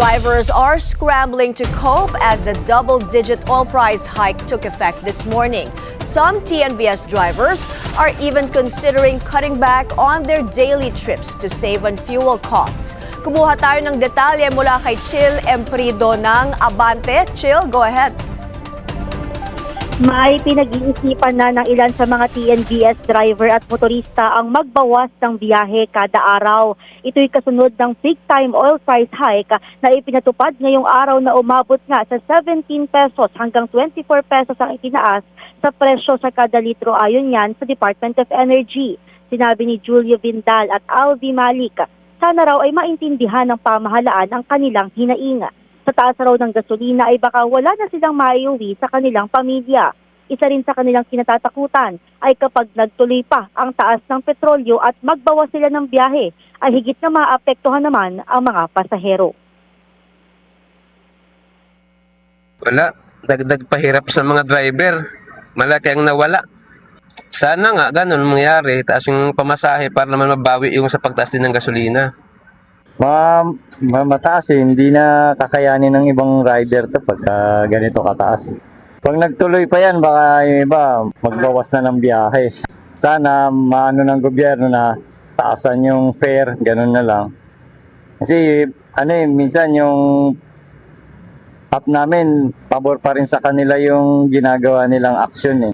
Drivers are scrambling to cope as the double-digit oil price hike took effect this morning. Some TNVS drivers are even considering cutting back on their daily trips to save on fuel costs. Kumuha tayo ng detalye mula kay Chill Emprido ng Abante. Chill, go ahead. May pinag-iisipan na ng ilan sa mga TNVS driver at motorista ang magbawas ng biyahe kada araw. Ito'y kasunod ng big-time oil price hike na ipinatupad ngayong araw na umabot nga sa 17 pesos hanggang 24 pesos ang itinaas sa presyo sa kada litro ayon yan sa Department of Energy. Sinabi ni Julio Vindal at Alvi Malik, sana raw ay maintindihan ng pamahalaan ang kanilang hinainga. Sa taas raw ng gasolina ay baka wala na silang maiuwi sa kanilang pamilya. Isa rin sa kanilang kinatatakutan ay kapag nagtuloy pa ang taas ng petrolyo at magbawas sila ng biyahe, ay higit na maapektuhan naman ang mga pasahero. Wala, dagdag pahirap sa mga driver. Malaki ang nawala. Sana nga ganun mangyari, taas yung pamasahe para naman mabawi yung sa pagtaas din ng gasolina. Mataas hindi na kakayanin ng ibang rider to pagka ganito kataas. Pag nagtuloy pa yan, baka yung iba magbawas na ng biyahe. Sana maano ng gobyerno na taasan yung fare, ganun na lang. Kasi minsan yung app namin, pabor pa rin sa kanila yung ginagawa nilang action .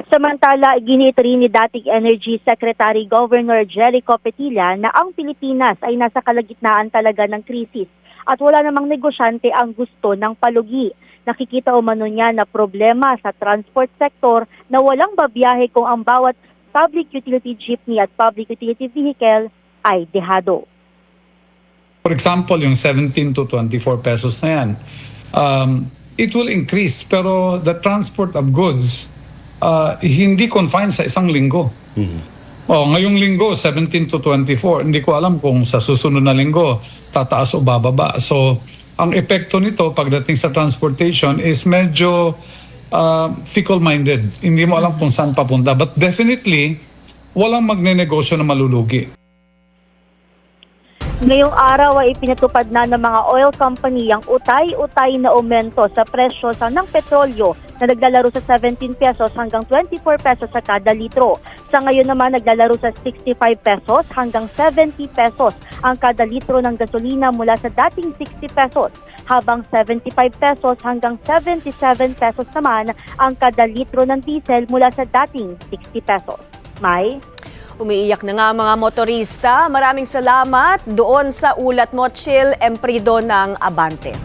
Samantala, ginit rin ni dating Energy Secretary Governor Jericho Petilla na ang Pilipinas ay nasa kalagitnaan talaga ng krisis at wala namang negosyante ang gusto ng palugi. Nakikita umano niya na problema sa transport sector na walang babiyahe kung ang bawat public utility jeepney at public utility vehicle ay dehado. For example, yung 17 to 24 pesos na yan, it will increase pero the transport of goods hindi confined sa isang linggo. Ngayong linggo, 17 to 24. Hindi ko alam kung sa susunod na linggo, tataas o bababa. So, ang epekto nito pagdating sa transportation is medyo fickle-minded. Hindi mo alam kung saan papunta. But definitely, walang magnenegosyo na malulugi. Ngayong araw ay ipinatupad na ng mga oil company ang utay-utay na aumento sa presyo ng petrolyo na naglalaro sa 17 pesos hanggang 24 pesos sa kada litro. Sa ngayon naman naglalaro sa 65 pesos hanggang 70 pesos ang kada litro ng gasolina mula sa dating 60 pesos, habang 75 pesos hanggang 77 pesos naman ang kada litro ng diesel mula sa dating 60 pesos. May? Umiiyak na nga mga motorista. Maraming salamat doon sa ulat mo, Chill Emprido ng Abante.